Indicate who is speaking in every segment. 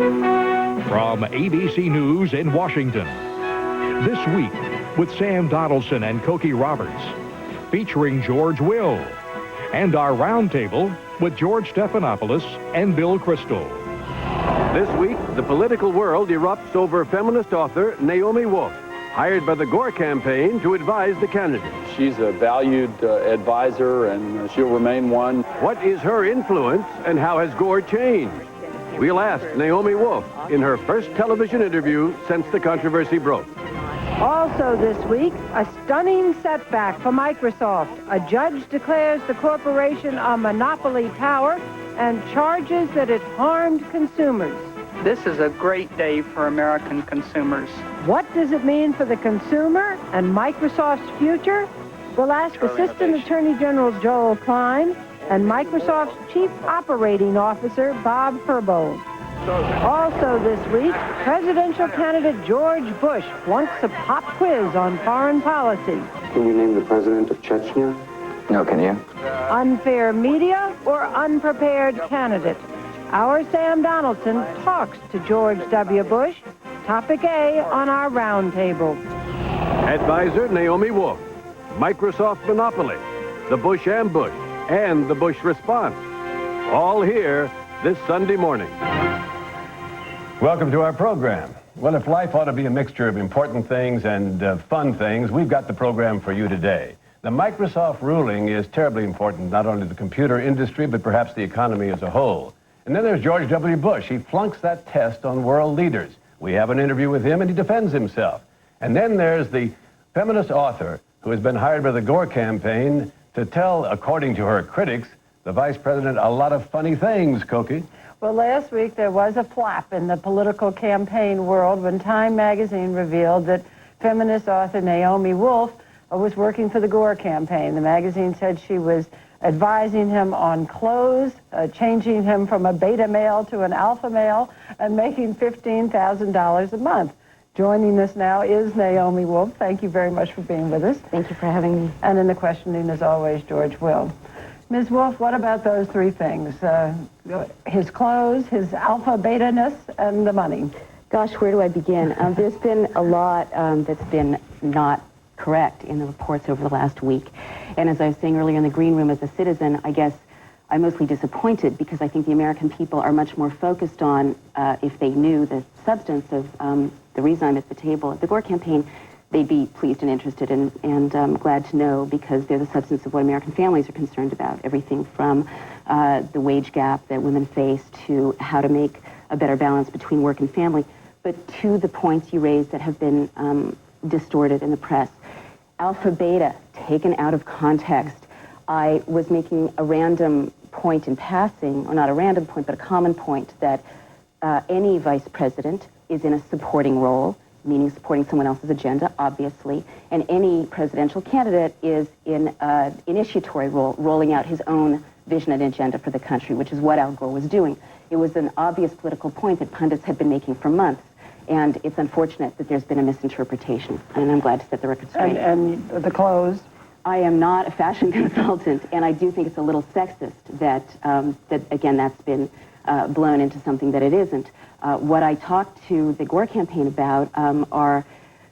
Speaker 1: From ABC News in Washington, This Week with Sam Donaldson and Cokie Roberts, featuring George Will, and our roundtable with George Stephanopoulos and Bill Kristol.
Speaker 2: This week, the political world erupts over feminist author Naomi Wolf, hired by the Gore campaign to advise the candidate.
Speaker 3: She's a valued advisor, and she'll remain one.
Speaker 2: What is her influence, and how has Gore changed? We'll ask Naomi Wolf in her first television interview since the controversy broke.
Speaker 4: Also this week, a stunning setback for Microsoft. A judge declares the corporation a monopoly power and charges that it harmed consumers.
Speaker 5: This is a great day for American consumers.
Speaker 4: What does it mean for the consumer and Microsoft's future? We'll ask Assistant Attorney General Joel Klein and Microsoft's Chief Operating Officer Bob Furbo. Also this week, presidential candidate George Bush wants a pop quiz on foreign policy.
Speaker 6: Can you name the president of Chechnya?
Speaker 7: No, can you?
Speaker 4: Unfair media or unprepared candidate? Our Sam Donaldson talks to George W. Bush. Topic A on our roundtable.
Speaker 2: Advisor Naomi Wolf, Microsoft monopoly, the Bush ambush, and the Bush response. All here this Sunday morning.
Speaker 8: Welcome to our program. Well, if life ought to be a mixture of important things and fun things, we've got the program for you today. The Microsoft ruling is terribly important, not only to the computer industry, but perhaps the economy as a whole. And then there's George W. Bush. He flunks that test on world leaders. We have an interview with him, and he defends himself. And then there's the feminist author who has been hired by the Gore campaign to tell, according to her critics, the vice president a lot of funny things, Cokie.
Speaker 4: Well, last week there was a flap in the political campaign world when Time magazine revealed that feminist author Naomi Wolf was working for the Gore campaign. The magazine said she was advising him on clothes, changing him from a beta male to an alpha male, and making $15,000 a month. Joining us now is Naomi Wolf. Thank you very much for being with us.
Speaker 9: Thank you for having me.
Speaker 4: And in the questioning, as always, George Will. Ms. Wolf, what about those three things? His clothes, his alpha beta-ness, and the money.
Speaker 9: Gosh, where do I begin? There's been a lot that's been not correct in the reports over the last week. And as I was saying earlier in the green room, as a citizen, I guess I'm mostly disappointed because I think the American people are much more focused on, if they knew the substance of the reason I'm at the table at the Gore campaign, they'd be pleased and interested and glad to know, because they're the substance of what American families are concerned about. Everything from the wage gap that women face to how to make a better balance between work and family, but to the points you raised that have been distorted in the press. Alpha beta, taken out of context. I was making a random point in passing, or not a random point, but a common point, that any vice president is in a supporting role, meaning supporting someone else's agenda, obviously, and any presidential candidate is in an initiatory role, rolling out his own vision and agenda for the country, which is what Al Gore was doing. It was an obvious political point that pundits had been making for months, and it's unfortunate that there's been a misinterpretation, and I'm glad to set the record straight.
Speaker 4: And the clothes?
Speaker 9: I am not a fashion consultant, and I do think it's a little sexist that, again, that's been blown into something that it isn't. What I talked to the Gore campaign about are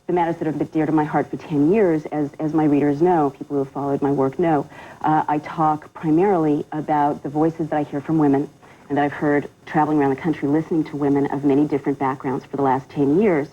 Speaker 9: the matters that have been dear to my heart for 10 years, as my readers know, people who have followed my work know. I talk primarily about the voices that I hear from women, and that I've heard traveling around the country listening to women of many different backgrounds for the last 10 years.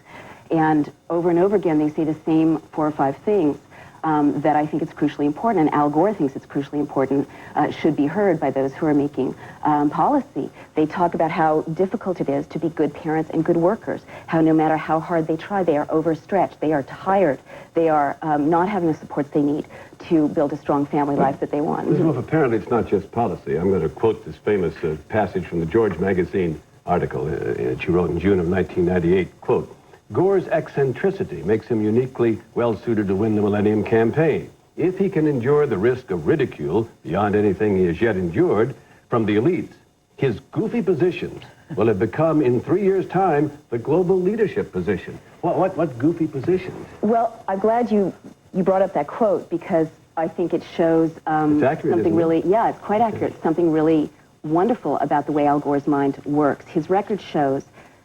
Speaker 9: And over again, they say the same 4 or 5 things that I think it's crucially important, and Al Gore thinks it's crucially important, should be heard by those who are making policy. They talk about how difficult it is to be good parents and good workers, how no matter how hard they try, they are overstretched, they are tired, they are not having the supports they need to build a strong family life that they want.
Speaker 8: Ms. Wolf, apparently it's not just policy. I'm going to quote this famous passage from the George magazine article that you wrote in June of 1998, quote, "Gore's eccentricity makes him uniquely well-suited to win the Millennium Campaign. If he can endure the risk of ridicule beyond anything he has yet endured from the elites, his goofy positions will have become, in 3 years' time, the global leadership position." What goofy positions?
Speaker 9: Well, I'm glad you brought up that quote, because I think it shows
Speaker 8: it's accurate,
Speaker 9: something really, yeah, it's quite accurate, something really wonderful about the way Al Gore's mind works. His record shows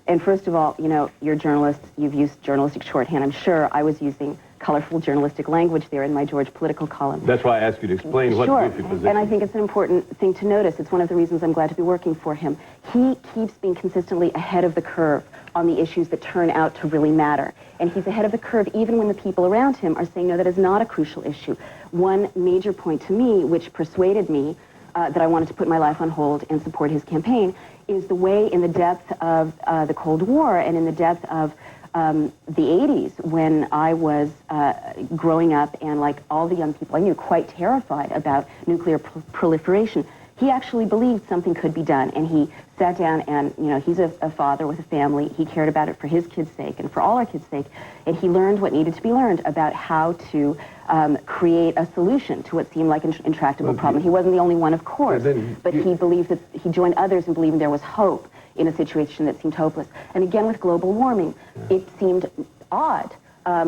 Speaker 9: And first of all, you know, you're journalists, you've used journalistic shorthand. I'm sure I was using colorful journalistic language there in my George political column.
Speaker 8: That's why I asked you to explain what
Speaker 9: Sure,
Speaker 8: goofy position.
Speaker 9: and I think it's an important thing to notice. It's one of the reasons I'm glad to be working for him. He keeps being consistently ahead of the curve on the issues that turn out to really matter. And he's ahead of the curve even when the people around him are saying, no, that is not a crucial issue. One major point to me, which persuaded me that I wanted to put my life on hold and support his campaign, is the way in the depth of the Cold War and in the depth of the 80s, when I was growing up and, like all the young people I knew, quite terrified about nuclear proliferation, he actually believed something could be done. And he sat down and, you know, he's a father with a family. He cared about it for his kids' sake and for all our kids' sake. And he learned what needed to be learned about how to create a solution to what seemed like an intractable problem. He wasn't the only one, of course, but he believed that he joined others in believing there was hope in a situation that seemed hopeless. And again, with global warming, it seemed odd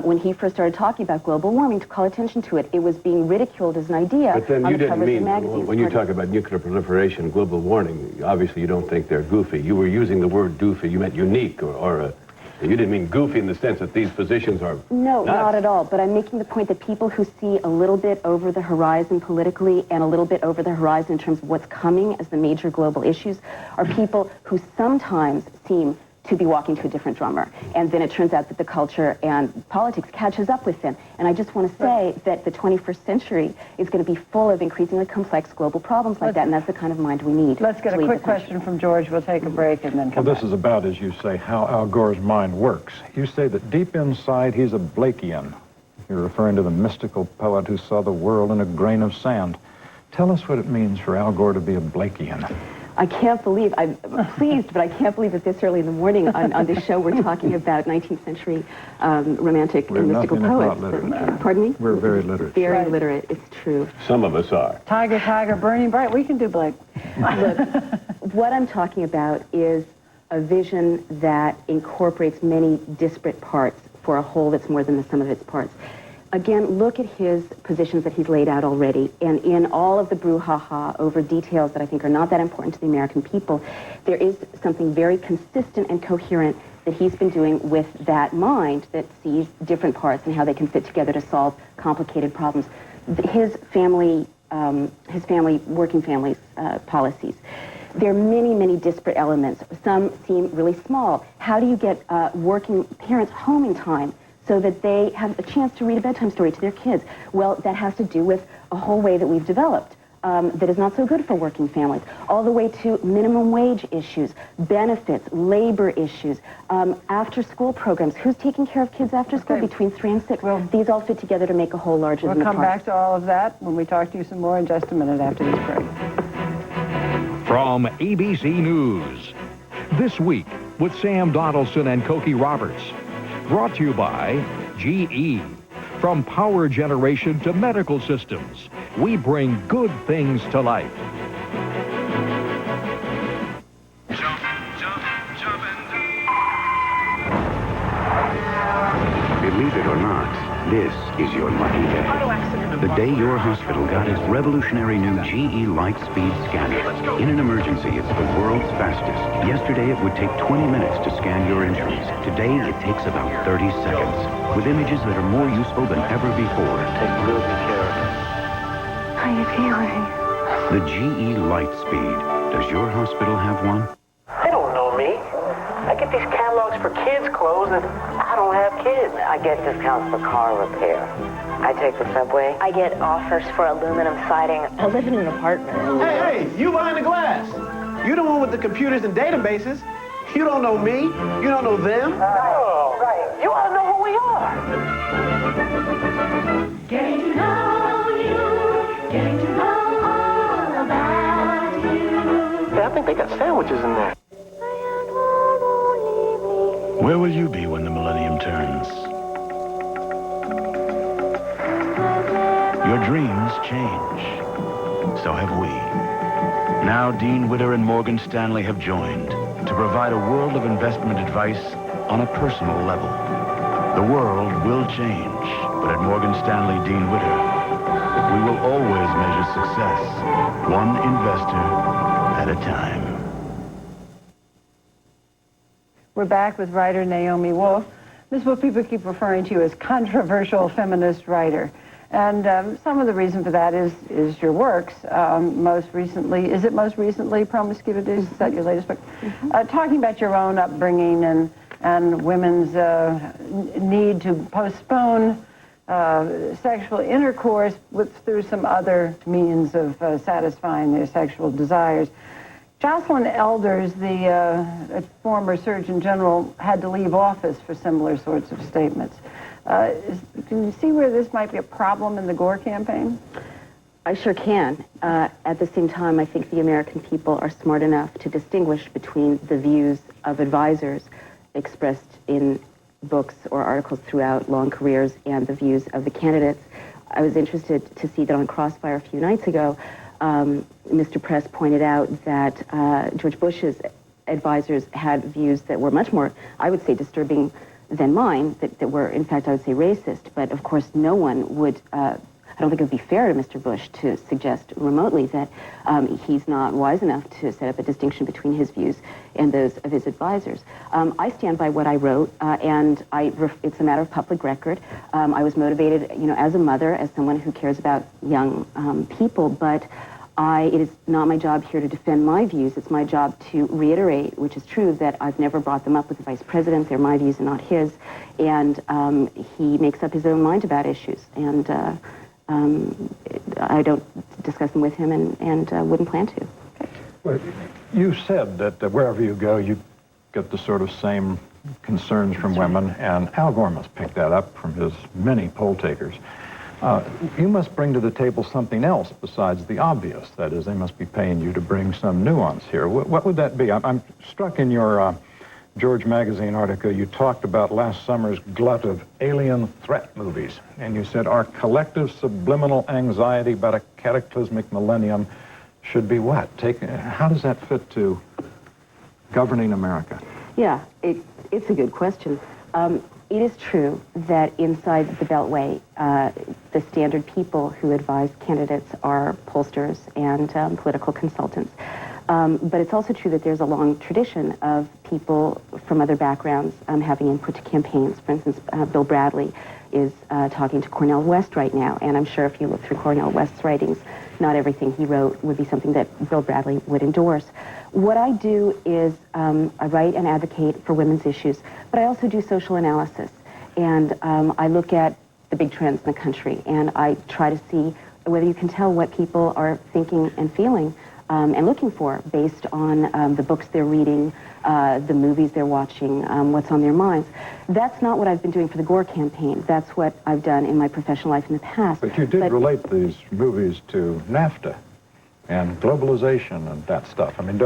Speaker 9: when he first started talking about global warming to call attention to it. It was being ridiculed as an idea.
Speaker 8: But then
Speaker 9: on
Speaker 8: you
Speaker 9: the
Speaker 8: didn't
Speaker 9: covers of
Speaker 8: mean,
Speaker 9: magazines.
Speaker 8: when you talk about nuclear proliferation, global warming, obviously you don't think they're goofy. You were using the word goofy. You meant unique, or you didn't mean goofy in the sense that these positions are
Speaker 9: No,
Speaker 8: nuts.
Speaker 9: not at all. But I'm making the point that people who see a little bit over the horizon politically and a little bit over the horizon in terms of what's coming as the major global issues are people who sometimes seem to be walking to a different drummer. And then it turns out that the culture and politics catches up with them. And I just want to say that the 21st century is going to be full of increasingly complex global problems like that, and that's the kind of mind we need.
Speaker 4: Let's get
Speaker 9: to
Speaker 4: a
Speaker 9: lead
Speaker 4: quick
Speaker 9: the country.
Speaker 4: question from George. We'll take a break and then
Speaker 7: Well,
Speaker 4: come
Speaker 7: this
Speaker 4: back.
Speaker 7: is about, as you say, how Al Gore's mind works. You say that deep inside he's a Blakean. You're referring to the mystical poet who saw the world in a grain of sand. Tell us what it means for Al Gore to be a Blakean.
Speaker 9: I can't believe, I'm pleased, but I can't believe that this early in the morning on this show we're talking about 19th century romantic
Speaker 7: We're
Speaker 9: and mystical
Speaker 7: nothing if
Speaker 9: poets.
Speaker 7: not literate.
Speaker 9: Pardon me?
Speaker 7: We're very literate.
Speaker 9: Very
Speaker 4: Right.
Speaker 9: literate, it's true.
Speaker 8: Some of us are.
Speaker 4: Tiger, tiger, burning bright. We can do Blake.
Speaker 9: Look, what I'm talking about is a vision that incorporates many disparate parts for a whole that's more than the sum of its parts. Again, look at his positions that he's laid out already, and in all of the brouhaha over details that I think are not that important to the American people, there is something very consistent and coherent that he's been doing with that mind that sees different parts and how they can fit together to solve complicated problems. His family, working families policies. There are many, many disparate elements. Some seem really small. How do you get working parents home in time so that they have a chance to read a bedtime story to their kids? Well, that has to do with a whole way that we've developed that is not so good for working families, all the way to minimum wage issues, benefits, labor issues, after-school programs. Who's taking care of kids after school between 3 and 6?
Speaker 4: Well,
Speaker 9: these all fit together to make a whole larger
Speaker 4: We'll
Speaker 9: than the
Speaker 4: come
Speaker 9: parts.
Speaker 4: back to all of that when we talk to you some more in just a minute after this break.
Speaker 1: From ABC News, This Week with Sam Donaldson and Cokie Roberts. Brought to you by GE. From power generation to medical systems, we bring good things to life.
Speaker 10: Believe it or not, this is your lucky day. The day your hospital got its revolutionary new GE Lightspeed scanner. In an emergency, it's the world's fastest. Yesterday, it would take 20 minutes to scan your injuries. Today, it takes about 30 seconds. With images that are more useful than ever before.
Speaker 11: Take real good care of it.
Speaker 12: How are you feeling?
Speaker 10: The GE Lightspeed. Does your hospital have one?
Speaker 11: They don't know me. I get these catalogs for kids' clothes, and I don't have kids.
Speaker 13: I get discounts for car repair. I take the subway.
Speaker 12: I get offers for aluminum siding. I live in an apartment.
Speaker 11: Hey, you behind the glass. You the one with the computers and databases. You don't know me. You don't know them. Oh, right. You ought to know who we are.
Speaker 12: Getting to know you, getting to know all about you.
Speaker 11: Hey, I think they got sandwiches in there.
Speaker 14: Where will you be when the millennium turns? Your dreams change. So have we. Now Dean Witter and Morgan Stanley have joined to provide a world of investment advice on a personal level. The world will change, but at Morgan Stanley Dean Witter, we will always measure success, one investor at a time.
Speaker 4: We're back with writer Naomi Wolf. Ms. Wolf, people keep referring to you as controversial feminist writer. And some of the reason for that is your works. Most recently, Promiscuities? Is that your latest book? Talking about your own upbringing and women's need to postpone sexual intercourse through some other means of satisfying their sexual desires. Jocelyn Elders, the former Surgeon General, had to leave office for similar sorts of statements. Can you see where this might be a problem in the Gore campaign?
Speaker 9: I sure can. At the same time, I think the American people are smart enough to distinguish between the views of advisors expressed in books or articles throughout long careers and the views of the candidates. I was interested to see that on Crossfire a few nights ago, Mr. Press pointed out that George Bush's advisors had views that were much more, I would say, disturbing than mine, that were, in fact, I would say racist. But, of course, no one would, I don't think it would be fair to Mr. Bush to suggest remotely that he's not wise enough to set up a distinction between his views and those of his advisors. I stand by what I wrote, and it's a matter of public record. I was motivated, as a mother, as someone who cares about young people, but it is not my job here to defend my views. It's my job to reiterate, which is true, that I've never brought them up with the vice president. They're my views and not his. And he makes up his own mind about issues. And I don't discuss them with him and wouldn't plan to.
Speaker 7: Well, you said that wherever you go, you get the sort of same concerns from women. And Al Gore must pick that up from his many poll takers. You must bring to the table something else besides the obvious. That is, they must be paying you to bring some nuance here. What would that be? I'm struck in your George Magazine article. You talked about last summer's glut of alien threat movies. And you said our collective subliminal anxiety about a cataclysmic millennium should be what? How does that fit to governing America?
Speaker 9: Yeah, it's a good question. It is true that inside the Beltway, the standard people who advise candidates are pollsters and political consultants. But it's also true that there's a long tradition of people from other backgrounds having input to campaigns. For instance, Bill Bradley is talking to Cornel West right now, and I'm sure if you look through Cornel West's writings, not everything he wrote would be something that Bill Bradley would endorse. What I do is I write and advocate for women's issues, but I also do social analysis. And I look at the big trends in the country, and I try to see whether you can tell what people are thinking and feeling and looking for based on the books they're reading, the movies they're watching, what's on their minds. That's not what I've been doing for the Gore campaign. That's what I've done in my professional life in the past.
Speaker 7: But you did relate these movies to NAFTA and globalization and that stuff. I mean,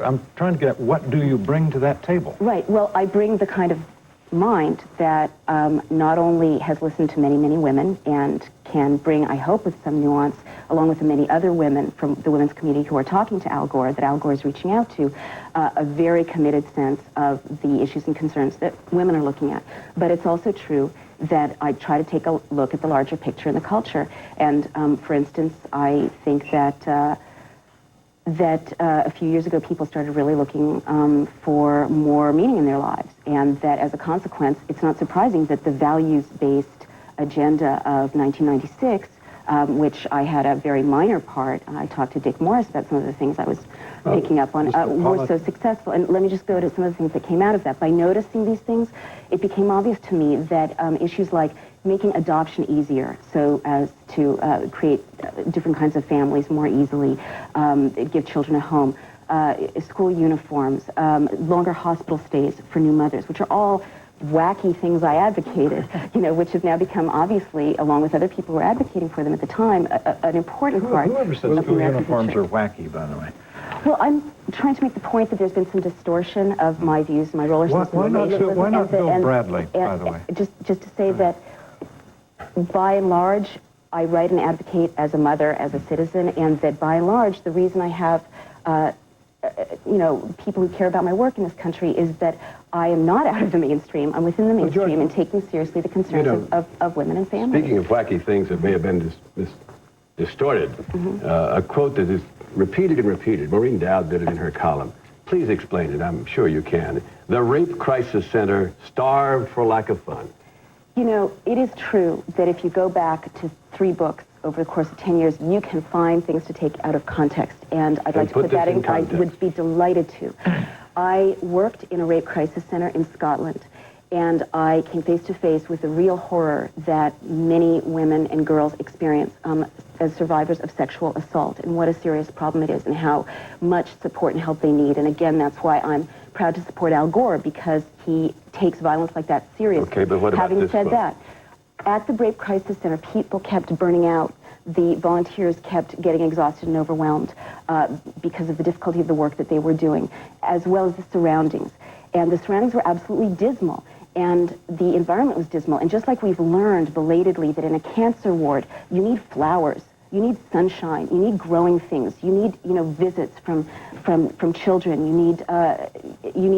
Speaker 7: I'm trying to get at, what do you bring to that table?
Speaker 9: Right. Well, I bring the kind of mind that not only has listened to many, many women and can bring, I hope, with some nuance, along with the many other women from the women's community who are talking to Al Gore, that Al Gore is reaching out to, a very committed sense of the issues and concerns that women are looking at. But it's also true that I try to take a look at the larger picture in the culture. And for instance, I think that a few years ago people started really looking for more meaning in their lives, and that as a consequence, it's not surprising that the values-based agenda of 1996, which I had a very minor part, I talked to Dick Morris about some of the things I was picking up on, were so successful. And let me just go to some of the things that came out of that. By noticing these things, it became obvious to me that issues like making adoption easier so as to create different kinds of families more easily, give children a home, school uniforms, longer hospital stays for new mothers, which are all wacky things I advocated, which have now become, obviously, along with other people who were advocating for them at the time, an important part.
Speaker 7: Whoever said school uniforms are wacky, by the way?
Speaker 9: Well, I'm trying to make the point that there's been some distortion of my views, my roller system.
Speaker 7: Why not Bill Bradley, by the way?
Speaker 9: Just to say that, by and large, I write and advocate as a mother, as a citizen, and that by and large, the reason I have people who care about my work in this country is that I am not out of the mainstream. I'm within the mainstream and taking seriously the concerns of women and families.
Speaker 8: Speaking of wacky things that may have been distorted, a quote that is repeated and repeated. Maureen Dowd did it in her column. Please explain it. I'm sure you can.
Speaker 2: The Rape Crisis Center starved for lack of fun.
Speaker 9: You know, it is true that if you go back to 3 books over the course of 10 years, you can find things to take out of context. And I'd like to put that in. I would be delighted to. I worked in a rape crisis center in Scotland, and I came face to face with the real horror that many women and girls experience as survivors of sexual assault, and what a serious problem it is, and how much support and help they need. And again, that's why I'm proud to support Al Gore, because he takes violence like that seriously.
Speaker 2: Okay, but what about
Speaker 9: Having
Speaker 2: this
Speaker 9: said
Speaker 2: book?
Speaker 9: that, at the Rape Crisis Center, people kept burning out. The volunteers kept getting exhausted and overwhelmed because of the difficulty of the work that they were doing, as well as the surroundings. And the surroundings were absolutely dismal, and the environment was dismal. And just like we've learned belatedly that in a cancer ward, you need flowers, you need sunshine, you need growing things, you need, you know, visits from children, you need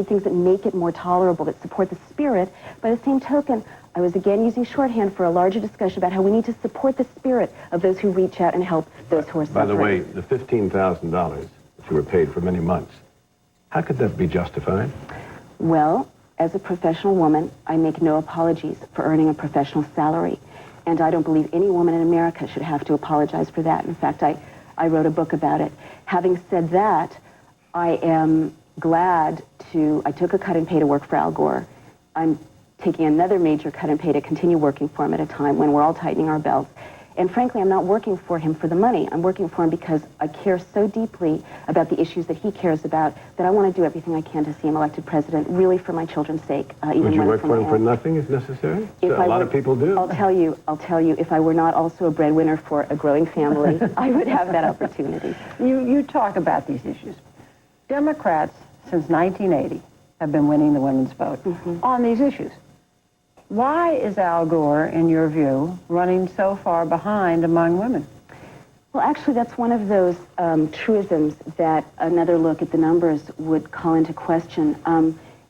Speaker 9: things that make it more tolerable, that support the spirit. By the same token, I was again using shorthand for a larger discussion about how we need to support the spirit of those who reach out and help those who are suffering.
Speaker 2: By the way, the $15,000 that you were paid for many months, how could that be justified?
Speaker 9: Well, as a professional woman, I make no apologies for earning a professional salary. And I don't believe any woman in America should have to apologize for that. In fact, I wrote a book about it. Having said that, I am glad I took a cut in pay to work for Al Gore. I'm taking another major cut in pay to continue working for him at a time when we're all tightening our belts. And frankly, I'm not working for him for the money. I'm working for him because I care so deeply about the issues that he cares about that I want to do everything I can to see him elected president, really for my children's sake.
Speaker 2: Would you work for him for nothing if necessary? A lot of people do.
Speaker 9: I'll tell you, if I were not also a breadwinner for a growing family, I would have that opportunity.
Speaker 4: You talk about these issues. Democrats, since 1980, have been winning the women's vote on these issues. Why is Al Gore, in your view, running so far behind among women?
Speaker 9: Well, actually, that's one of those truisms that another look at the numbers would call into question.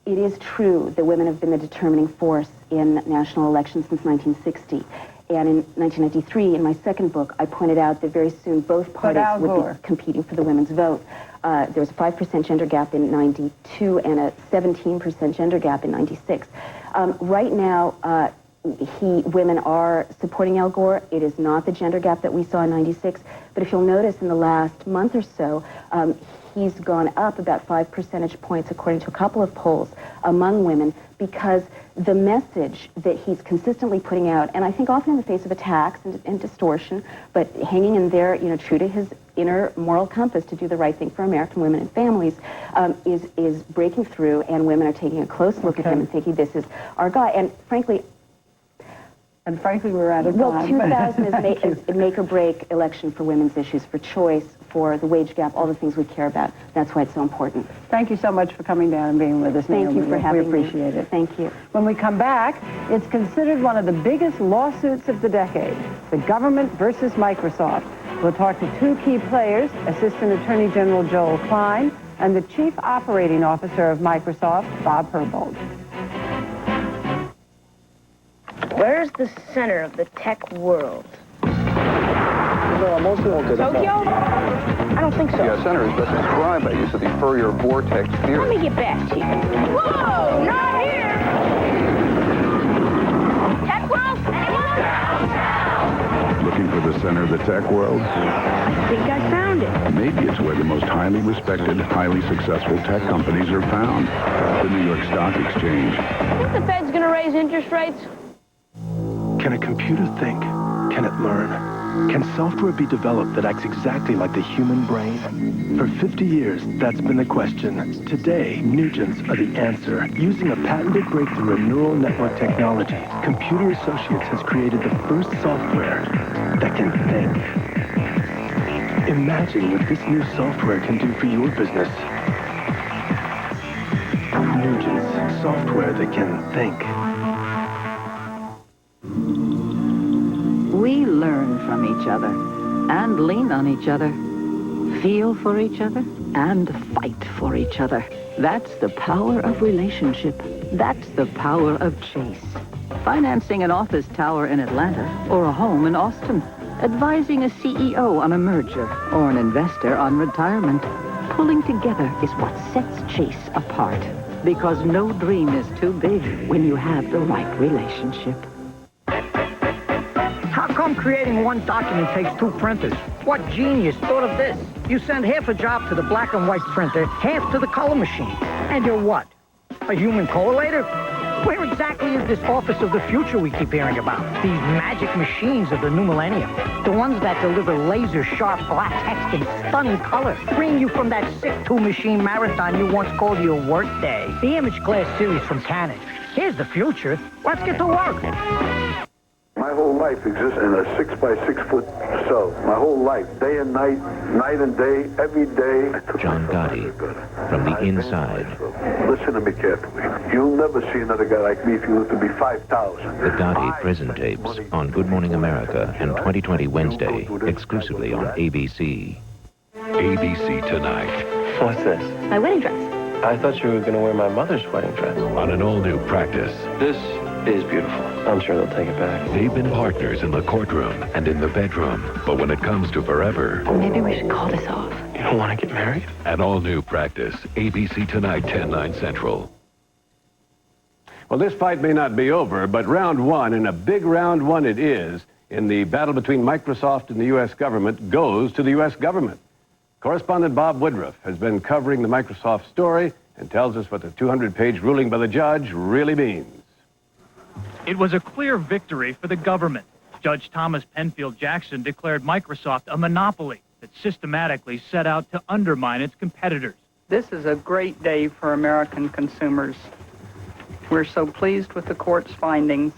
Speaker 9: It is true that women have been the determining force in national elections since 1960. And in 1993, in my second book, I pointed out that very soon both parties would be competing for the women's vote. There was a 5% gender gap in 92 and a 17% gender gap in 96. Right now, women are supporting Al Gore. It is not the gender gap that we saw in 96. But if you'll notice, in the last month or so, he's gone up about 5 percentage points, according to a couple of polls, among women, because the message that he's consistently putting out, and I think often in the face of attacks and distortion, but hanging in there, you know, true to his inner moral compass to do the right thing for American women and families, is breaking through, and women are taking a close look at him and thinking, this is our guy. And frankly,
Speaker 4: we're out of time.
Speaker 9: Well, 2000 is a make-or-break election for women's issues, for choice, for the wage gap, all the things we care about. That's why it's so important.
Speaker 4: Thank you so much for coming down and being with us, Naomi.
Speaker 9: Thank you for having me.
Speaker 4: We appreciate it.
Speaker 9: Thank you.
Speaker 4: When we come back, it's considered one of the biggest lawsuits of the decade, the government versus Microsoft. We'll talk to 2 key players, Assistant Attorney General Joel Klein and the Chief Operating Officer of Microsoft, Bob Herbold.
Speaker 15: Where's the center of the tech world?
Speaker 16: Tokyo?
Speaker 15: I don't think so.
Speaker 16: The center is best described by use of the Fourier vortex theory.
Speaker 15: Let me get back to you. Whoa! Not here! Tech world? Anyone?
Speaker 17: Looking for the center of the tech world?
Speaker 15: I think I found it.
Speaker 17: Maybe it's where the most highly respected, highly successful tech companies are found. The New York Stock Exchange.
Speaker 15: Think the Fed's gonna raise interest rates?
Speaker 18: Can a computer think? Can it learn? Can software be developed that acts exactly like the human brain? For 50 years, that's been the question. Today, Nugents are the answer. Using a patented breakthrough in neural network technology, Computer Associates has created the first software that can think. Imagine what this new software can do for your business. Nugents, software that can think.
Speaker 19: We learn from each other and lean on each other, feel for each other and fight for each other. That's the power of relationship. That's the power of Chase. Financing an office tower in Atlanta or a home in Austin. Advising a CEO on a merger or an investor on retirement. Pulling together is what sets Chase apart. Because no dream is too big when you have the right relationship.
Speaker 20: How come creating one document takes 2 printers? What genius thought of this? You send half a job to the black and white printer, half to the color machine. And you're what? A human collator? Where exactly is this office of the future we keep hearing about? These magic machines of the new millennium. The ones that deliver laser-sharp black text in stunning color. Bring you from that sick 2-machine marathon you once called your workday. The Image Glass series from Canon. Here's the future. Let's get to work.
Speaker 21: My whole life exists in a 6-by-6-foot cell. My whole life, day and night and day, every day.
Speaker 22: John Gotti, from the inside.
Speaker 21: Listen to me carefully. You'll never see another guy like me if you live to be 5,000.
Speaker 22: The Gotti prison tapes on Good Morning America and 2020 Wednesday, exclusively on ABC.
Speaker 23: ABC Tonight.
Speaker 24: What's this?
Speaker 9: My wedding dress.
Speaker 24: I thought you were going to wear my mother's wedding dress.
Speaker 23: On an all-new Practice.
Speaker 24: This is beautiful. I'm sure they'll take it back.
Speaker 23: They've been partners in the courtroom and in the bedroom. But when it comes to forever...
Speaker 9: Maybe we should call this off.
Speaker 24: You don't want to get married?
Speaker 23: An all-new Practice. ABC Tonight, 10/9 Central.
Speaker 8: Well, this fight may not be over, but round one, and a big round one it is, in the battle between Microsoft and the U.S. government, goes to the U.S. government. Correspondent Bob Woodruff has been covering the Microsoft story and tells us what the 200-page ruling by the judge really means.
Speaker 25: It was a clear victory for the government. Judge Thomas Penfield Jackson declared Microsoft a monopoly that systematically set out to undermine its competitors.
Speaker 5: This is a great day for American consumers. We're so pleased with the court's findings,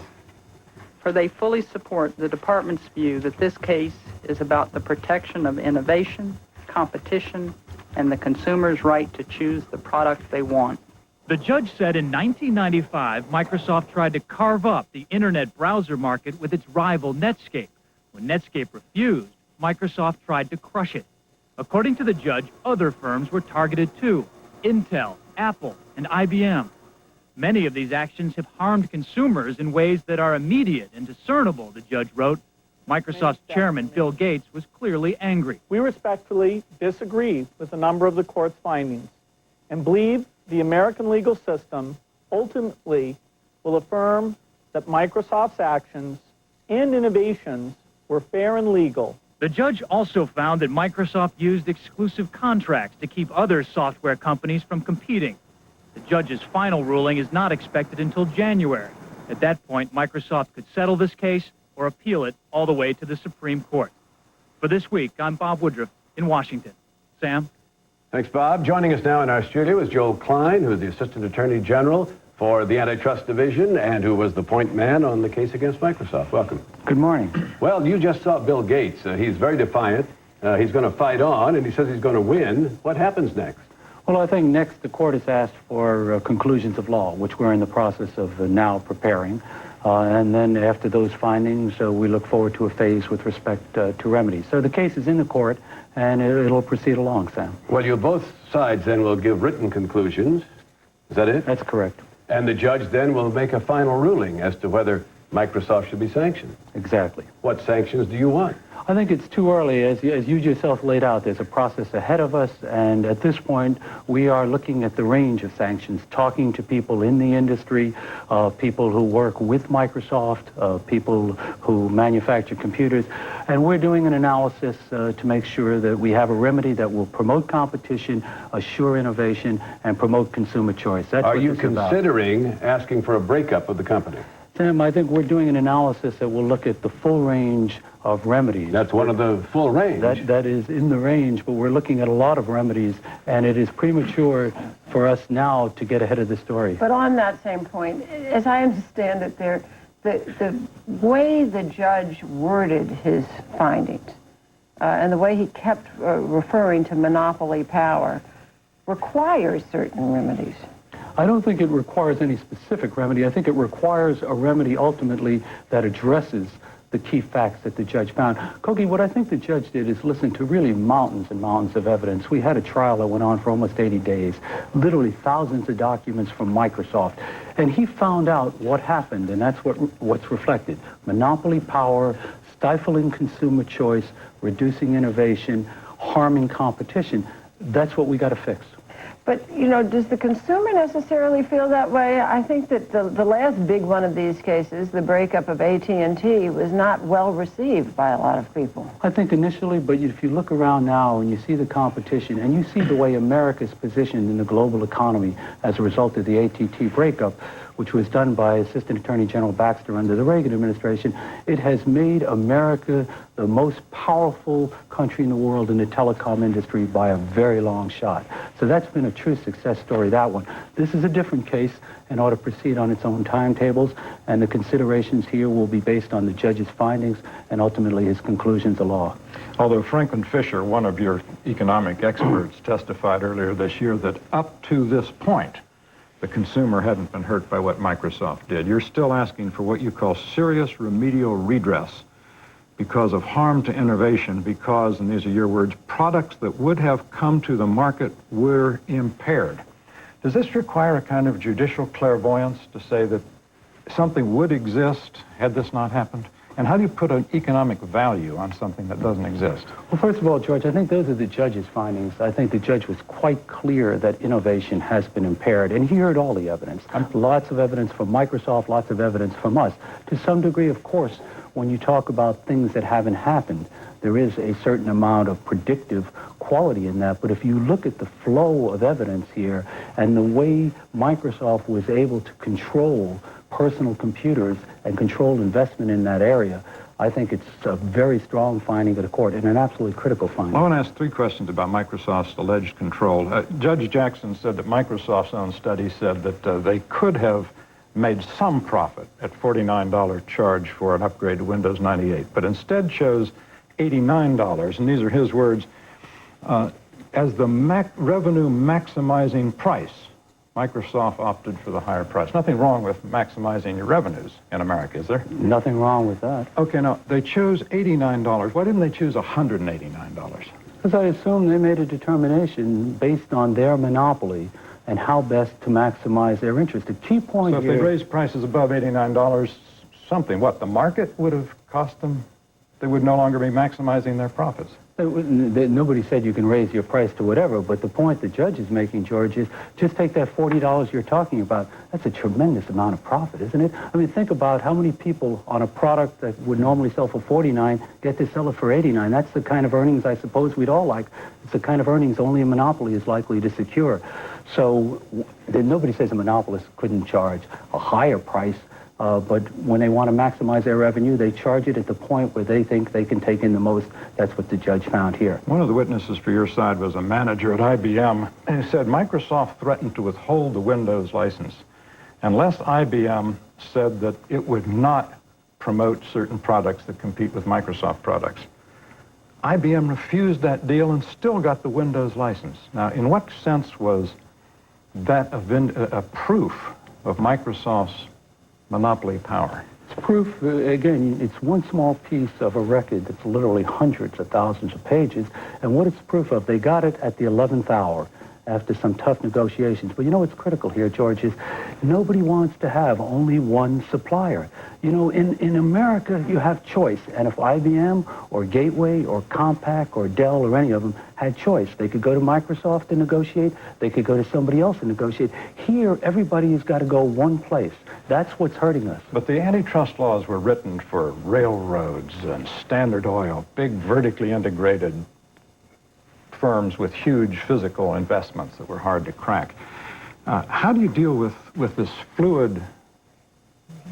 Speaker 5: for they fully support the department's view that this case is about the protection of innovation, competition, and the consumer's right to choose the product they want.
Speaker 25: The judge said in 1995, Microsoft tried to carve up the internet browser market with its rival Netscape. When Netscape refused, Microsoft tried to crush it. According to the judge, other firms were targeted too: Intel, Apple, and IBM. Many of these actions have harmed consumers in ways that are immediate and discernible, the judge wrote. Microsoft's chairman, Bill Gates, was clearly angry.
Speaker 26: We respectfully disagree with a number of the court's findings and believe the American legal system ultimately will affirm that Microsoft's actions and innovations were fair and legal.
Speaker 25: The judge also found that Microsoft used exclusive contracts to keep other software companies from competing. The judge's final ruling is not expected until January. At that point, Microsoft could settle this case or appeal it all the way to the Supreme Court. For this week, I'm Bob Woodruff in Washington. Sam?
Speaker 8: Thanks, Bob. Joining us now in our studio is Joel Klein, who's the Assistant Attorney General for the Antitrust Division and who was the point man on the case against Microsoft. Welcome.
Speaker 27: Good morning.
Speaker 8: Well, you just saw Bill Gates. He's very defiant. He's going to fight on, and he says he's going to win. What happens next?
Speaker 27: Well, I think next the court has asked for conclusions of law, which we're in the process of now preparing. And then after those findings, we look forward to a phase with respect to remedies. So the case is in the court, and it'll proceed along, Sam.
Speaker 8: Well, you both sides then will give written conclusions. Is that it?
Speaker 27: That's correct.
Speaker 8: And the judge then will make a final ruling as to whether Microsoft should be sanctioned.
Speaker 27: Exactly.
Speaker 8: What sanctions do you want?
Speaker 27: I think it's too early. As you yourself laid out, there's a process ahead of us, and at this point, we are looking at the range of sanctions, talking to people in the industry, people who work with Microsoft, people who manufacture computers, and we're doing an analysis to make sure that we have a remedy that will promote competition, assure innovation, and promote consumer choice. That's
Speaker 8: Are
Speaker 27: what
Speaker 8: you
Speaker 27: this is about.
Speaker 8: considering asking for a breakup of the company?
Speaker 27: Sam, I think we're doing an analysis that will look at the full range of remedies.
Speaker 8: That's one of the full range.
Speaker 27: That is in the range, but we're looking at a lot of remedies, and it is premature for us now to get ahead of the story.
Speaker 4: But on that same point, as I understand it, the way the judge worded his findings and the way he kept referring to monopoly power requires certain remedies.
Speaker 27: I don't think it requires any specific remedy. I think it requires a remedy ultimately that addresses the key facts that the judge found. Kogi, what I think the judge did is listen to really mountains and mountains of evidence. We had a trial that went on for almost 80 days, literally thousands of documents from Microsoft. And he found out what happened, and that's what's reflected. Monopoly power, stifling consumer choice, reducing innovation, harming competition. That's what we got to fix.
Speaker 4: But, you know, does the consumer necessarily feel that way? I think that the last big one of these cases, the breakup of AT&T, was not well received by a lot of people.
Speaker 27: I think initially, but if you look around now and you see the competition and you see the way America's positioned in the global economy as a result of the AT&T breakup, which was done by Assistant Attorney General Baxter under the Reagan administration, it has made America the most powerful country in the world in the telecom industry by a very long shot. So that's been a true success story, that one. This is a different case and ought to proceed on its own timetables, and the considerations here will be based on the judge's findings and ultimately his conclusions of law.
Speaker 7: Although Franklin Fisher, one of your economic experts, testified earlier this year that up to this point, the consumer hadn't been hurt by what Microsoft did. You're still asking for what you call serious remedial redress because of harm to innovation, because, and these are your words, products that would have come to the market were impaired. Does this require a kind of judicial clairvoyance to say that something would exist had this not happened? And how do you put an economic value on something that doesn't exist?
Speaker 27: Well, first of all, George, I think those are the judge's findings. I think the judge was quite clear that innovation has been impaired, and he heard all the evidence. Lots of evidence from Microsoft, lots of evidence from us. To some degree, of course, when you talk about things that haven't happened, there is a certain amount of predictive quality in that. But if you look at the flow of evidence here and the way Microsoft was able to control personal computers and control investment in that area, I think it's a very strong finding of the court and an absolutely critical finding.
Speaker 7: I want to ask three questions about Microsoft's alleged control. Judge Jackson said that Microsoft's own study said that they could have made some profit at $49 charge for an upgrade to Windows 98, but instead chose $89, and these are his words, as the revenue maximizing price. Microsoft opted for the higher price. Nothing wrong with maximizing your revenues in America, is there?
Speaker 27: Nothing wrong with that.
Speaker 7: Okay, now, they chose $89. Why didn't they choose $189?
Speaker 27: Because I assume they made a determination based on their monopoly and how best to maximize their interest. The key point
Speaker 7: here... So if they raised prices above $89, something, what, the market would have cost them? They would no longer be maximizing their profits.
Speaker 27: Nobody said you can raise your price to whatever, but the point the judge is making, George, is just take that $40 you're talking about. That's a tremendous amount of profit, isn't it? I mean, think about how many people on a product that would normally sell for $49 get to sell it for $89. That's the kind of earnings I suppose we'd all like. It's the kind of earnings only a monopoly is likely to secure. So nobody says a monopolist couldn't charge a higher price. But when they want to maximize their revenue, they charge it at the point where they think they can take in the most. That's what the judge found here.
Speaker 7: One of the witnesses for your side was a manager at IBM, and he said Microsoft threatened to withhold the Windows license unless IBM said that it would not promote certain products that compete with Microsoft products. IBM refused that deal and still got the Windows license. Now, in what sense was that a proof of Microsoft's monopoly power?
Speaker 27: It's proof, again, it's one small piece of a record that's literally hundreds of thousands of pages. And what it's proof of, they got it at the 11th hour after some tough negotiations. But you know what's critical here, George, is nobody wants to have only one supplier. You know, in America, you have choice. And if IBM or Gateway or Compaq or Dell or any of them had choice, they could go to Microsoft and negotiate. They could go to somebody else and negotiate. Here, everybody's got to go one place. That's what's hurting us.
Speaker 7: But the antitrust laws were written for railroads and Standard Oil, big vertically integrated firms with huge physical investments that were hard to crack. How do you deal with this fluid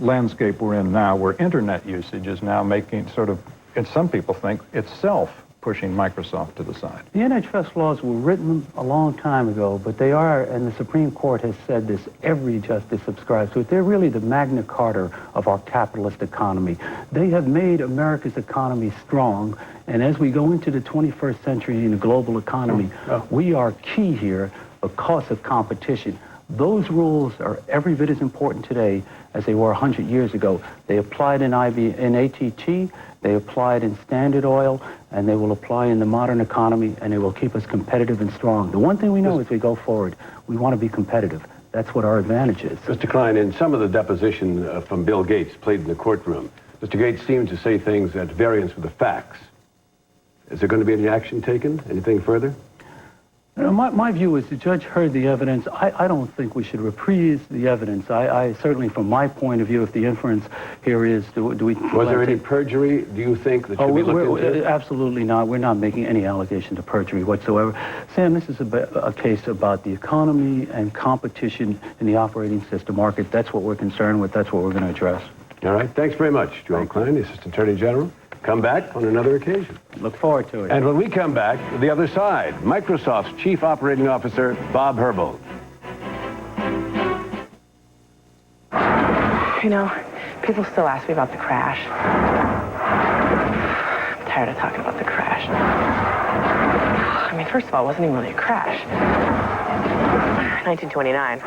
Speaker 7: landscape we're in now, where internet usage is now making sort of, and some people think, itself pushing Microsoft to the side?
Speaker 27: The antitrust laws were written a long time ago, but they are, and the Supreme Court has said this, every justice subscribes to it, they're really the Magna Carta of our capitalist economy. They have made America's economy strong, and as we go into the 21st century in the global economy, we are key here because of competition. Those rules are every bit as important today as they were 100 years ago. They applied in AT&T, they applied in Standard Oil, and they will apply in the modern economy, and they will keep us competitive and strong. The one thing we know as we go forward, we want to be competitive. That's what our advantage is.
Speaker 8: Mr. Klein, in some of the deposition from Bill Gates played in the courtroom, Mr. Gates seemed to say things at variance with the facts. Is there going to be any action taken? Anything further?
Speaker 27: My view is the judge heard the evidence. I don't think we should reprise the evidence. I certainly, from my point of view, if the inference here is, do we...
Speaker 8: Was there any perjury, do you think, that should be looked into?
Speaker 27: Absolutely not. We're not making any allegation to perjury whatsoever. Sam, this is a case about the economy and competition in the operating system market. That's what we're concerned with. That's what we're going to address.
Speaker 8: All right. Thanks very much, Joel Klein, the Assistant Attorney General. Come back on another occasion.
Speaker 27: Look forward to it.
Speaker 8: And when we come back, the other side, Microsoft's Chief Operating Officer, Bob Herbold.
Speaker 1: You know, people still ask me about the crash. I'm tired of talking about the crash. I mean, first of all, it wasn't even really a crash. 1929.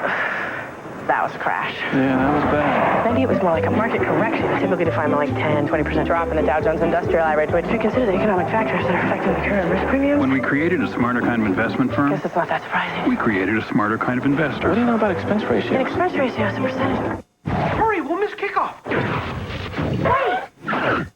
Speaker 1: That was a crash.
Speaker 24: Yeah, that was bad.
Speaker 1: 98 was more like a market correction, typically defined by like 10, 20% drop in the Dow Jones Industrial Average, which we consider the economic factors that are affecting the current risk premium.
Speaker 3: When we created a smarter kind of investment firm,
Speaker 1: I guess it's not that surprising.
Speaker 3: we created a smarter kind of investor.
Speaker 24: What do you know about expense ratios?
Speaker 1: An expense ratio is a percentage.
Speaker 20: Hurry, we'll miss kickoff.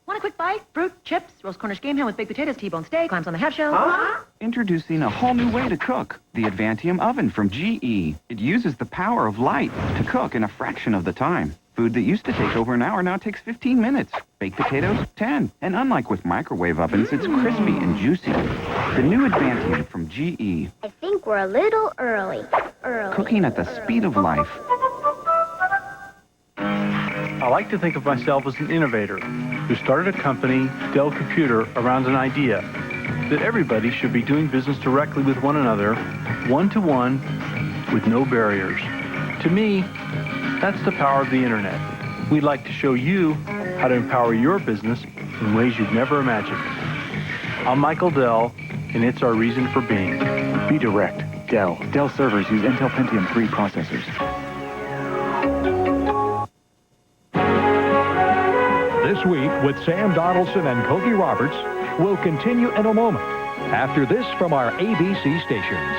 Speaker 6: Want a quick bite? Fruit, chips, roast Cornish game ham with baked potatoes, T-bone steak, clams on the half shell.
Speaker 10: Introducing a whole new way to cook, the Advantium oven from GE. It uses the power of light to cook in a fraction of the time. Food that used to take over an hour now takes 15 minutes. Baked potatoes, 10. And unlike with microwave ovens, it's crispy and juicy. The new Advantium from GE.
Speaker 11: I think we're a little early.
Speaker 10: Cooking at the speed of life.
Speaker 26: I like to think of myself as an innovator who started a company, Dell Computer, around an idea that everybody should be doing business directly with one another, one-to-one, with no barriers. To me, that's the power of the internet. We'd like to show you how to empower your business in ways you'd never imagined. I'm Michael Dell, and it's our reason for being.
Speaker 12: Be direct. Dell. Dell servers use Intel Pentium 3 processors.
Speaker 13: This week with Sam Donaldson and Cokie Roberts will continue in a moment after this from our ABC stations.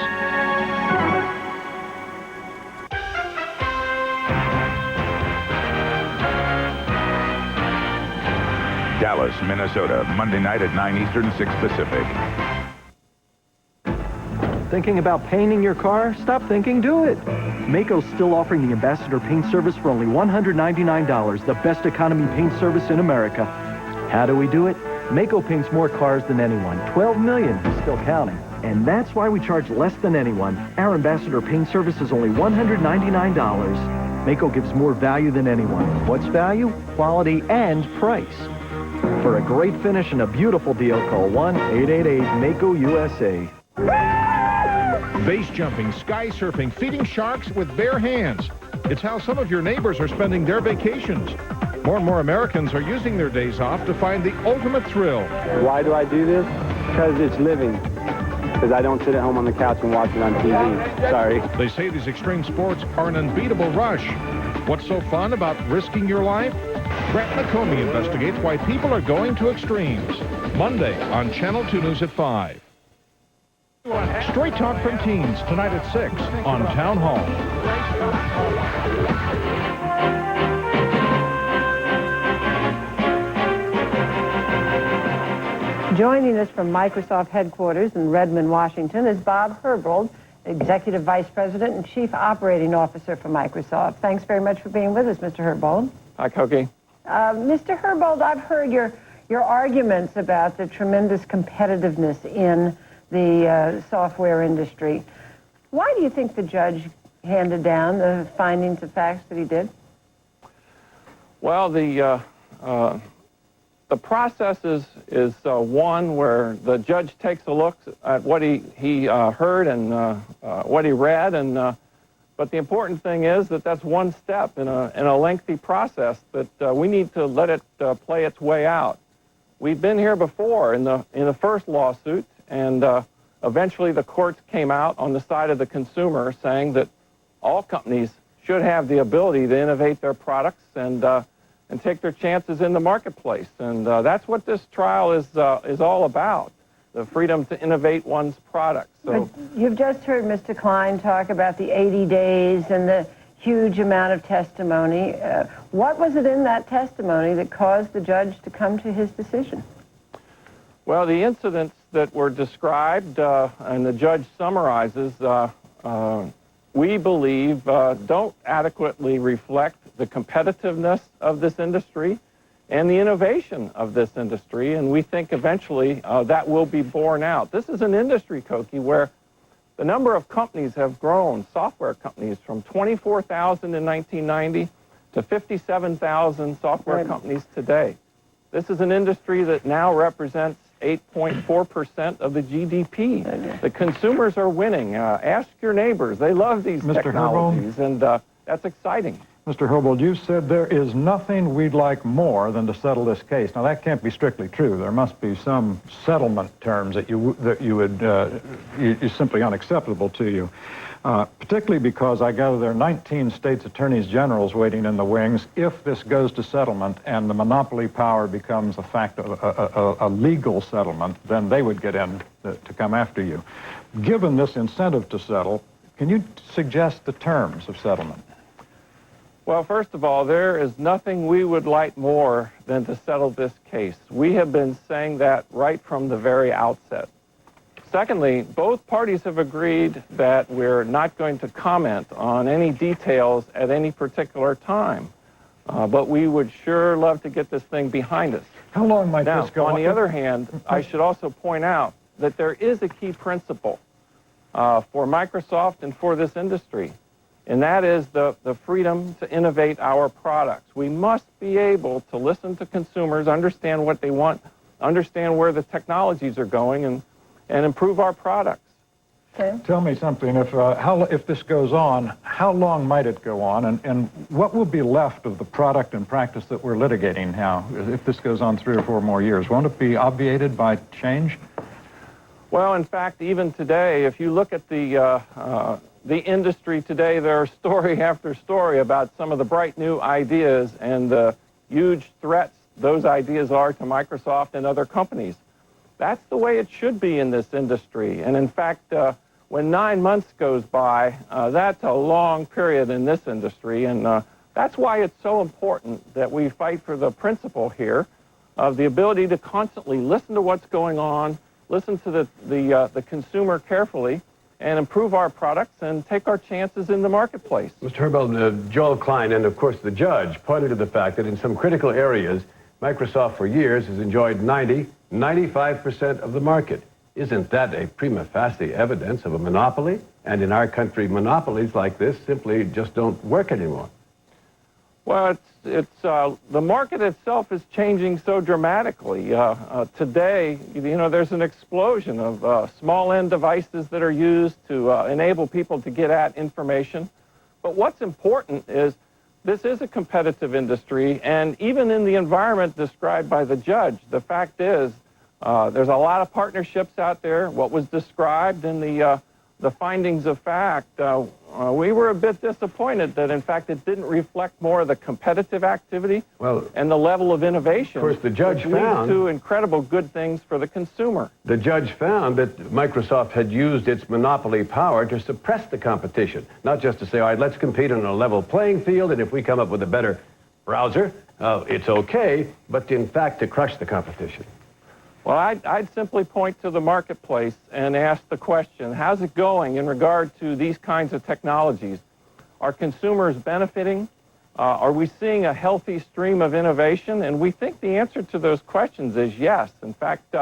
Speaker 28: Dallas, Minnesota, Monday night at 9 Eastern, 6 Pacific.
Speaker 29: Thinking about painting your car? Stop thinking, do it. Maaco's still offering the Ambassador Paint Service for only $199, the best economy paint service in America. How do we do it? Maaco paints more cars than anyone, 12 million, still counting. And that's why we charge less than anyone. Our Ambassador Paint Service is only $199. Maaco gives more value than anyone. What's value? Quality and price. For a great finish and a beautiful deal, call 1-888-MAACO-USA.
Speaker 13: Base jumping, sky surfing, feeding sharks with bare hands. It's how some of your neighbors are spending their vacations. More and more Americans are using their days off to find the ultimate thrill.
Speaker 30: Why do I do this? Because it's living. Because I don't sit at home on the couch and watch it on TV. Sorry.
Speaker 13: They say these extreme sports are an unbeatable rush. What's so fun about risking your life? Brett McComey investigates why people are going to extremes. Monday on Channel 2 News at 5. Straight Talk from Teens, tonight at 6 on Town Hall.
Speaker 4: Joining us from Microsoft headquarters in Redmond, Washington, is Bob Herbold, Executive Vice President and Chief Operating Officer for Microsoft. Thanks very much for being with us, Mr. Herbold.
Speaker 26: Hi, Cokie.
Speaker 4: Mr. Herbold, I've heard your arguments about the tremendous competitiveness in the software industry. Why do you think the judge handed down the findings of facts that he did?
Speaker 26: Well, the process is one where the judge takes a look at what he heard and what he read, and but the important thing is that that's one step in a lengthy process that we need to let it play its way out. We've been here before in the first lawsuit, and eventually the courts came out on the side of the consumer, saying that all companies should have the ability to innovate their products and take their chances in the marketplace. And that's what this trial is all about, the freedom to innovate one's products. So
Speaker 4: you've just heard Mr. Klein talk about the 80 days and the huge amount of testimony. What was it in that testimony that caused the judge to come to his decision?
Speaker 26: Well, the incidents that were described and the judge summarizes, we believe don't adequately reflect the competitiveness of this industry and the innovation of this industry, and we think eventually that will be borne out. This is an industry, Koki, where the number of companies have grown, software companies, from 24,000 in 1990 to 57,000 software companies today. This is an industry that now represents 8.4% of the GDP. The consumers are winning. Ask your neighbors. They love these technologies, and that's exciting.
Speaker 7: Mr. Herbold, you said there is nothing we'd like more than to settle this case. Now, that can't be strictly true. There must be some settlement terms that is simply unacceptable to you. Particularly because I gather there are 19 states' attorneys generals waiting in the wings. If this goes to settlement and the monopoly power becomes a fact of a legal settlement, then they would get in to come after you. Given this incentive to settle, can you suggest the terms of settlement?
Speaker 26: Well, first of all, there is nothing we would like more than to settle this case. We have been saying that right from the very outset. Secondly, both parties have agreed that we're not going to comment on any details at any particular time. But we would sure love to get this thing behind us.
Speaker 7: How long might this go on?
Speaker 26: On the other hand, I should also point out that there is a key principle for Microsoft and for this industry, and that is the freedom to innovate our products. We must be able to listen to consumers, understand what they want, understand where the technologies are going, and improve our products.
Speaker 4: Okay.
Speaker 7: Tell me something. If this goes on, how long might it go on, and what will be left of the product and practice that we're litigating now if this goes on 3 or 4 more years? Won't it be obviated by change?
Speaker 26: Well, in fact, even today, if you look at the industry today, there are story after story about some of the bright new ideas and the huge threats those ideas are to Microsoft and other companies. That's the way it should be in this industry. And in fact, when 9 months goes by, that's a long period in this industry. And that's why it's so important that we fight for the principle here of the ability to constantly listen to what's going on, listen to the consumer carefully, and improve our products and take our chances in the marketplace.
Speaker 8: Mr. Herbold, Joel Klein and, of course, the judge pointed to the fact that in some critical areas, Microsoft for years has enjoyed 95% of the market. Isn't that a prima facie evidence of a monopoly? And in our country, monopolies like this simply just don't work anymore.
Speaker 26: Well, the market itself is changing so dramatically. Today, there's an explosion of small-end devices that are used to enable people to get at information. But what's important is this is a competitive industry, and even in the environment described by the judge, the fact is there's a lot of partnerships out there. What was described in the findings of fact, we were a bit disappointed that, in fact, it didn't reflect more of the competitive activity and the level of innovation.
Speaker 8: Of course, the judge found
Speaker 26: to incredible good things for the consumer.
Speaker 8: The judge found that Microsoft had used its monopoly power to suppress the competition, not just to say, all right, let's compete on a level playing field, and if we come up with a better browser, it's okay, but in fact to crush the competition.
Speaker 26: Well, I'd simply point to the marketplace and ask the question, how's it going in regard to these kinds of technologies? Are consumers benefiting? Are we seeing a healthy stream of innovation? And we think the answer to those questions is yes. In fact,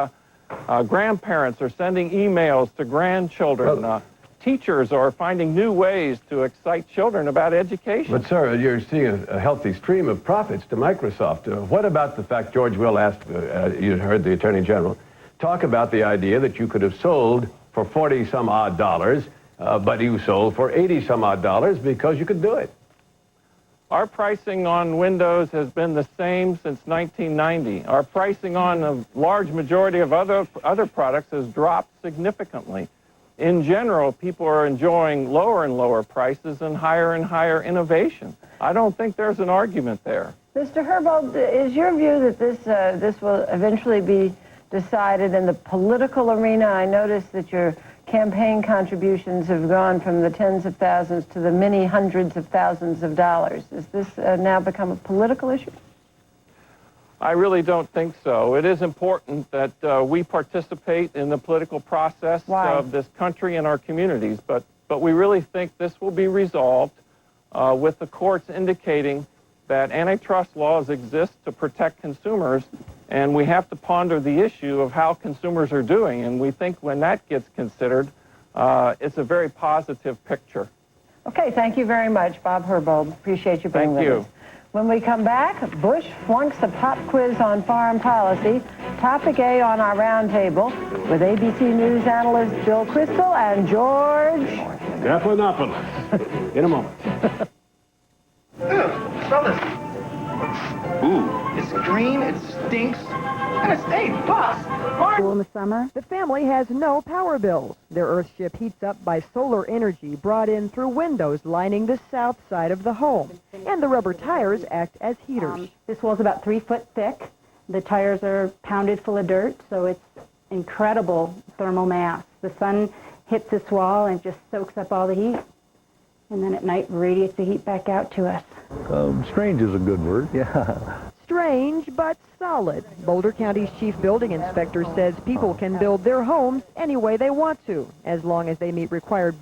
Speaker 26: grandparents are sending emails to grandchildren. Teachers are finding new ways to excite children about education.
Speaker 8: But, sir, you're seeing a healthy stream of profits to Microsoft. What about the fact George Will asked, you heard the Attorney General, talk about the idea that you could have sold for $40-some-odd, but you sold for $80-some-odd because you could do it?
Speaker 26: Our pricing on Windows has been the same since 1990. Our pricing on a large majority of other products has dropped significantly. In general, people are enjoying lower and lower prices and higher innovation. I don't think there's an argument there.
Speaker 4: Mr. Herbold, is your view that this will eventually be decided in the political arena? I noticed that your campaign contributions have gone from the tens of thousands to the many hundreds of thousands of dollars. Has this now become a political issue?
Speaker 26: I really don't think so. It is important that we participate in the political process of this country and our communities, but we really think this will be resolved with the courts indicating that antitrust laws exist to protect consumers, and we have to ponder the issue of how consumers are doing, and we think when that gets considered, it's a very positive picture.
Speaker 4: Okay, thank you very much, Bob Herbold. Appreciate you being with us. When we come back, Bush flunks the pop quiz on foreign policy, topic A on our roundtable, with ABC News analyst Bill Kristol and George.
Speaker 8: Careful, nothing. In a moment.
Speaker 2: Smell this. Ooh. It's green, it stinks, and it's
Speaker 9: Cool in the summer. The family has no power bills. Their Earthship heats up by solar energy brought in through windows lining the south side of the home. And the rubber tires act as heaters.
Speaker 14: This wall's about 3 foot thick. The tires are pounded full of dirt, so it's incredible thermal mass. The sun hits this wall and just soaks up all the heat. And then at night radiates the heat back out to us.
Speaker 15: Strange is a good word, yeah.
Speaker 9: Strange, but solid. Boulder County's chief building inspector says people can build their homes any way they want to, as long as they meet required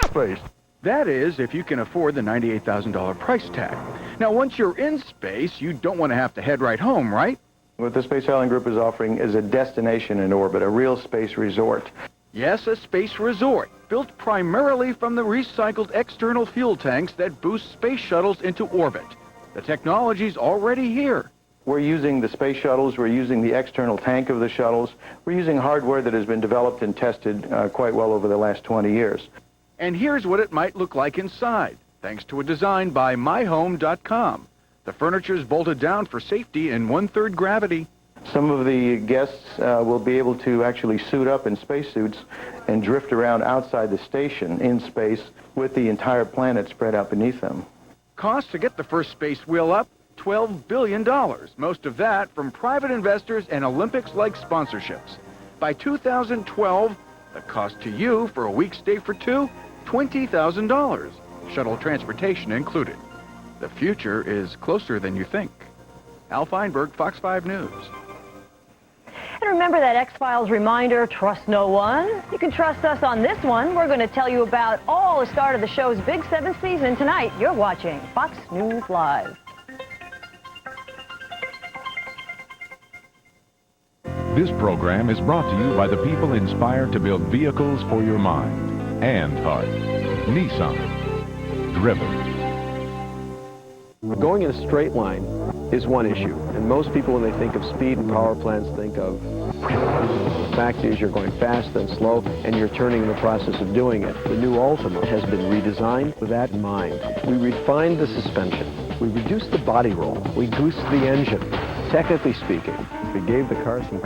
Speaker 10: Space. That is, if you can afford the $98,000 price tag. Now, once you're in space, you don't want to have to head right home, right?
Speaker 16: What the Space Island Group is offering is a destination in orbit, a real space resort.
Speaker 10: Yes, a space resort, built primarily from the recycled external fuel tanks that boost space shuttles into orbit. The technology's already here.
Speaker 16: We're using the space shuttles, we're using the external tank of the shuttles, we're using hardware that has been developed and tested quite well over the last 20 years.
Speaker 10: And here's what it might look like inside, thanks to a design by myhome.com. The furniture's bolted down for safety in 1/3 gravity.
Speaker 16: Some of the guests will be able to actually suit up in spacesuits and drift around outside the station in space with the entire planet spread out beneath them.
Speaker 10: Cost to get the first space wheel up, $12 billion. Most of that from private investors and Olympics-like sponsorships. By 2012, the cost to you for a week stay for two, $20,000. Shuttle transportation included. The future is closer than you think. Al Feinberg, Fox 5 News.
Speaker 17: And remember that X-Files reminder, trust no one? You can trust us on this one. We're going to tell you about all the start of the show's big 7th season tonight. You're watching Fox News Live.
Speaker 28: This program is brought to you by the people inspired to build vehicles for your mind and heart. Nissan. Driven.
Speaker 18: Going in a straight line is one issue, and most people, when they think of speed and power plants, think of the fact is you're going fast and slow, and you're turning in the process of doing it. The new Ultima has been redesigned with that in mind. We refined the suspension. We reduced the body roll. We goosed the engine. Technically speaking, we gave the car some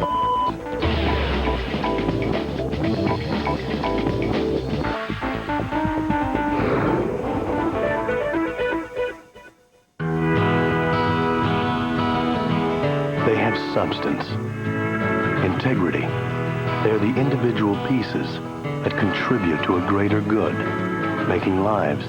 Speaker 23: They have substance, integrity. They're the individual pieces that contribute to a greater good, making lives